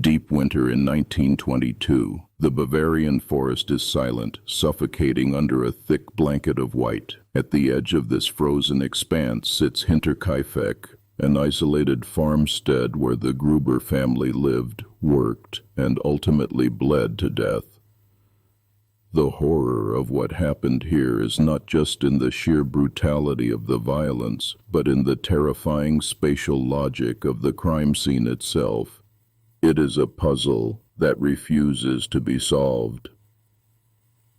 Deep winter in 1922. The Bavarian forest is silent, suffocating under a thick blanket of white. At the edge of this frozen expanse sits Hinterkaifeck, an isolated farmstead where the Gruber family lived, worked, and ultimately bled to death. The horror of what happened here is not just in the sheer brutality of the violence, but in the terrifying spatial logic of the crime scene itself. It is a puzzle that refuses to be solved.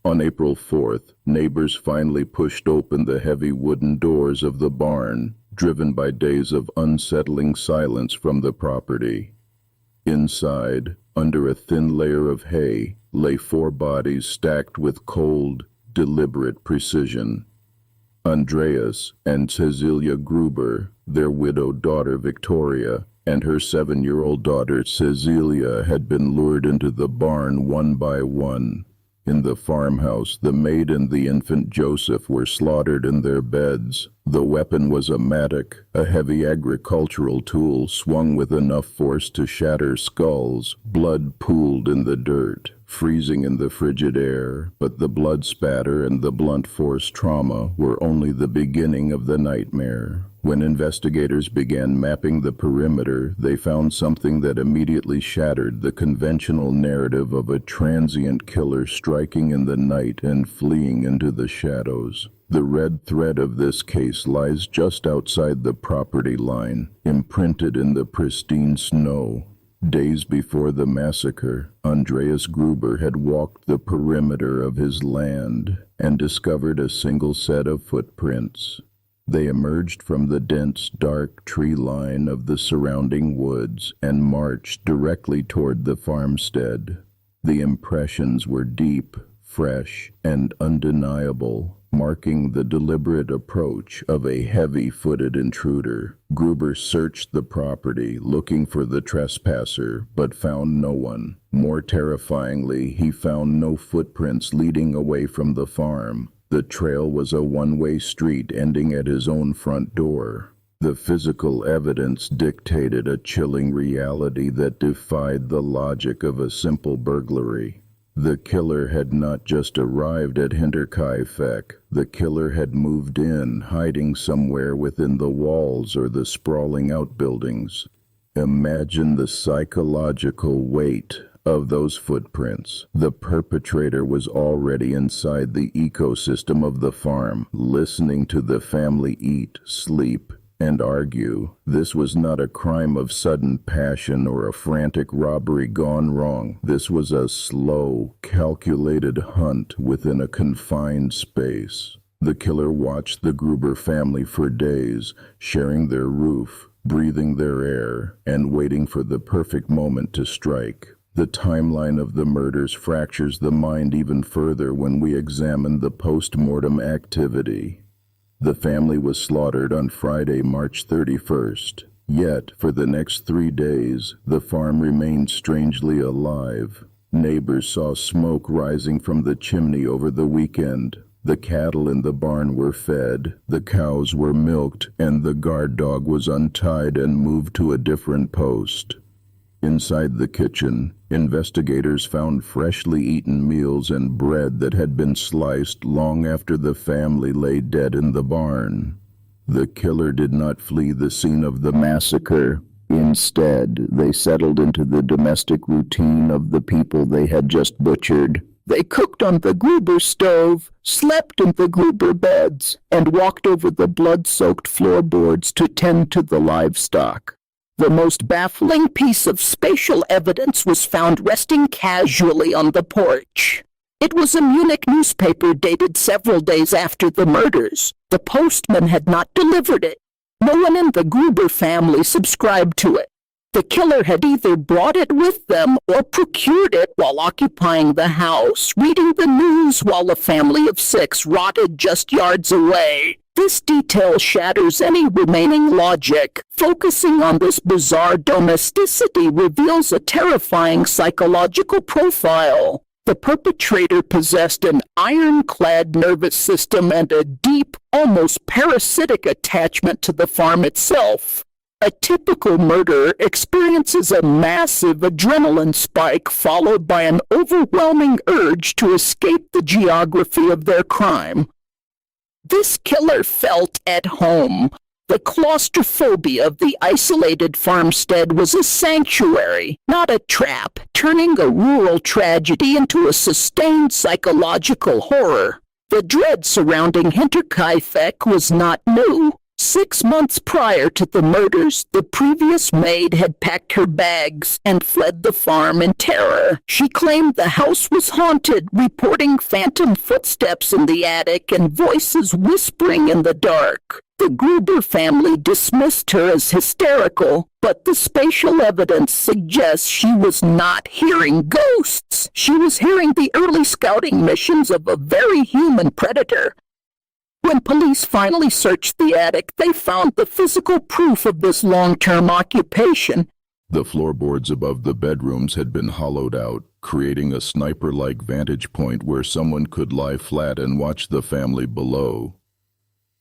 On April 4th, neighbors finally pushed open the heavy wooden doors of the barn, driven by days of unsettling silence from the property. Inside, under a thin layer of hay, lay 4 bodies stacked with cold, deliberate precision. Andreas and Cecilia Gruber, their widowed daughter Victoria, and her 7-year-old daughter Cecilia had been lured into the barn one by one. In the farmhouse, the maid and the infant Joseph were slaughtered in their beds. The weapon was a mattock, a heavy agricultural tool swung with enough force to shatter skulls. Blood pooled in the dirt, freezing in the frigid air, but the blood spatter and the blunt force trauma were only the beginning of the nightmare. When investigators began mapping the perimeter, they found something that immediately shattered the conventional narrative of a transient killer striking in the night and fleeing into the shadows. The red thread of this case lies just outside the property line, imprinted in the pristine snow. Days before the massacre, Andreas Gruber had walked the perimeter of his land and discovered a single set of footprints. They emerged from the dense, dark tree line of the surrounding woods and marched directly toward the farmstead. The impressions were deep, fresh, and undeniable, marking the deliberate approach of a heavy-footed intruder. Gruber searched the property, looking for the trespasser, but found no one. More terrifyingly, he found no footprints leading away from the farm. The trail was a one-way street ending at his own front door. The physical evidence dictated a chilling reality that defied the logic of a simple burglary. The killer had not just arrived at Hinterkaifeck. The killer had moved in, hiding somewhere within the walls or the sprawling outbuildings. Imagine the psychological weight of those footprints. The perpetrator was already inside the ecosystem of the farm, listening to the family eat, sleep, and argue. This was not a crime of sudden passion or a frantic robbery gone wrong. This was a slow, calculated hunt within a confined space. The killer watched the Gruber family for days, sharing their roof, breathing their air, and waiting for the perfect moment to strike. The timeline of the murders fractures the mind even further when we examine the post-mortem activity. The family was slaughtered on Friday, March 31st. Yet, for the next 3 days, the farm remained strangely alive. Neighbors saw smoke rising from the chimney over the weekend. The cattle in the barn were fed, the cows were milked, and the guard dog was untied and moved to a different post. Inside the kitchen, investigators found freshly eaten meals and bread that had been sliced long after the family lay dead in the barn. The killer did not flee the scene of the massacre. Instead, they settled into the domestic routine of the people they had just butchered. They cooked on the Gruber stove, slept in the Gruber beds, and walked over the blood-soaked floorboards to tend to the livestock. The most baffling piece of spatial evidence was found resting casually on the porch. It was a Munich newspaper dated several days after the murders. The postman had not delivered it. No one in the Gruber family subscribed to it. The killer had either brought it with them or procured it while occupying the house, reading the news while a family of 6 rotted just yards away. This detail shatters any remaining logic. Focusing on this bizarre domesticity reveals a terrifying psychological profile. The perpetrator possessed an ironclad nervous system and a deep, almost parasitic attachment to the farm itself. A typical murderer experiences a massive adrenaline spike followed by an overwhelming urge to escape the geography of their crime. This killer felt at home. The claustrophobia of the isolated farmstead was a sanctuary, not a trap, turning a rural tragedy into a sustained psychological horror. The dread surrounding Hinterkaifeck was not new. 6 months prior to the murders, the previous maid had packed her bags and fled the farm in terror. She claimed the house was haunted, reporting phantom footsteps in the attic and voices whispering in the dark. The Gruber family dismissed her as hysterical, but the spatial evidence suggests she was not hearing ghosts. She was hearing the early scouting missions of a very human predator. When police finally searched the attic, they found the physical proof of this long-term occupation. The floorboards above the bedrooms had been hollowed out, creating a sniper-like vantage point where someone could lie flat and watch the family below.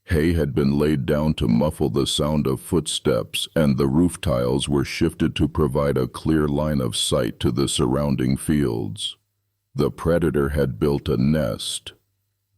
Hay had been laid down to muffle the sound of footsteps, and the roof tiles were shifted to provide a clear line of sight to the surrounding fields. The predator had built a nest.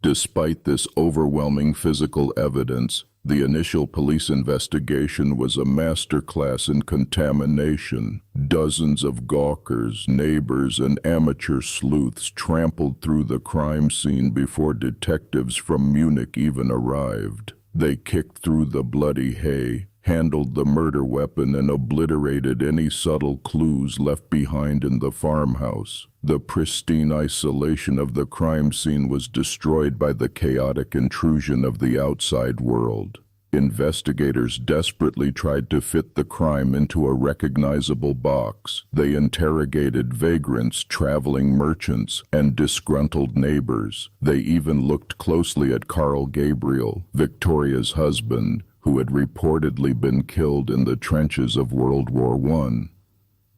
Despite this overwhelming physical evidence, the initial police investigation was a masterclass in contamination. Dozens of gawkers, neighbors, and amateur sleuths trampled through the crime scene before detectives from Munich even arrived. They kicked through the bloody hay, handled the murder weapon, and obliterated any subtle clues left behind in the farmhouse. The pristine isolation of the crime scene was destroyed by the chaotic intrusion of the outside world. Investigators desperately tried to fit the crime into a recognizable box. They interrogated vagrants, traveling merchants, and disgruntled neighbors. They even looked closely at Carl Gabriel, Victoria's husband, who had reportedly been killed in the trenches of World War I.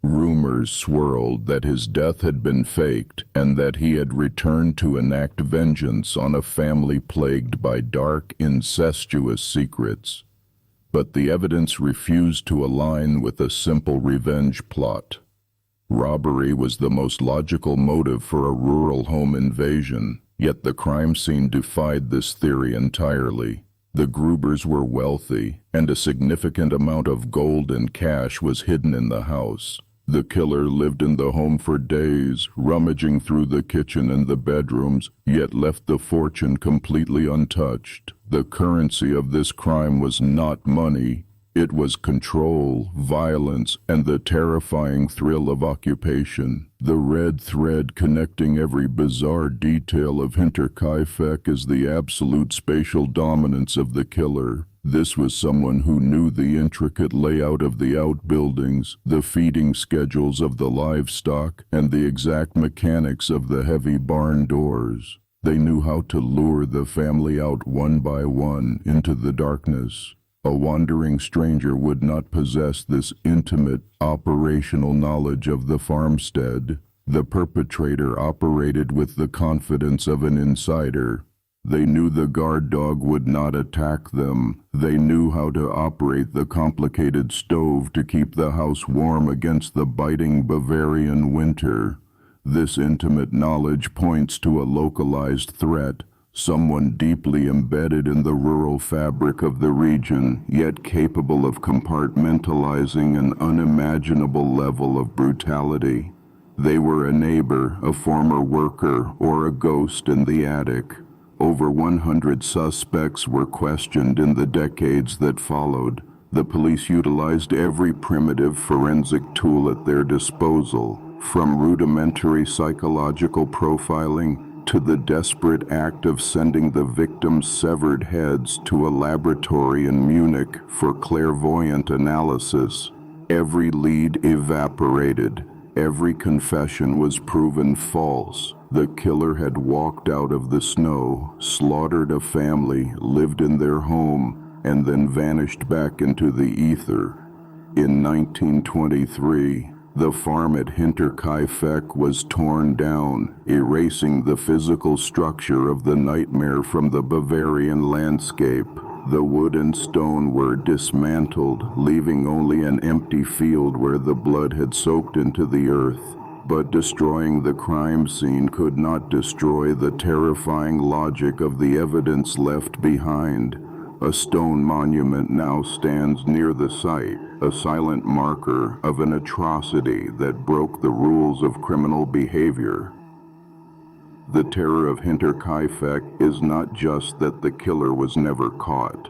Rumors swirled that his death had been faked and that he had returned to enact vengeance on a family plagued by dark, incestuous secrets. But the evidence refused to align with a simple revenge plot. Robbery was the most logical motive for a rural home invasion, yet the crime scene defied this theory entirely. The Grubers were wealthy, and a significant amount of gold and cash was hidden in the house. The killer lived in the home for days, rummaging through the kitchen and the bedrooms, yet left the fortune completely untouched. The currency of this crime was not money. It was control, violence, and the terrifying thrill of occupation. The red thread connecting every bizarre detail of Hinterkaifeck is the absolute spatial dominance of the killer. This was someone who knew the intricate layout of the outbuildings, the feeding schedules of the livestock, and the exact mechanics of the heavy barn doors. They knew how to lure the family out one by one into the darkness. A wandering stranger would not possess this intimate, operational knowledge of the farmstead. The perpetrator operated with the confidence of an insider. They knew the guard dog would not attack them. They knew how to operate the complicated stove to keep the house warm against the biting Bavarian winter. This intimate knowledge points to a localized threat, someone deeply embedded in the rural fabric of the region, yet capable of compartmentalizing an unimaginable level of brutality. They were a neighbor, a former worker, or a ghost in the attic. Over 100 suspects were questioned in the decades that followed. The police utilized every primitive forensic tool at their disposal, from rudimentary psychological profiling to the desperate act of sending the victim's severed heads to a laboratory in Munich for clairvoyant analysis. Every lead evaporated. Every confession was proven false. The killer had walked out of the snow, slaughtered a family, lived in their home, and then vanished back into the ether. In 1923, the farm at Hinterkaifeck was torn down, erasing the physical structure of the nightmare from the Bavarian landscape. The wood and stone were dismantled, leaving only an empty field where the blood had soaked into the earth. But destroying the crime scene could not destroy the terrifying logic of the evidence left behind. A stone monument now stands near the site, a silent marker of an atrocity that broke the rules of criminal behavior. The terror of Hinterkaifeck is not just that the killer was never caught.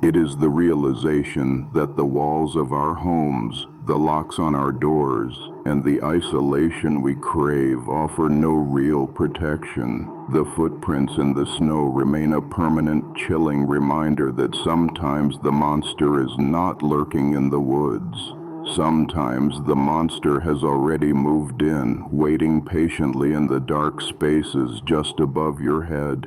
It is the realization that the walls of our homes, the locks on our doors, and the isolation we crave offer no real protection. The footprints in the snow remain a permanent, chilling reminder that sometimes the monster is not lurking in the woods. Sometimes the monster has already moved in, waiting patiently in the dark spaces just above your head.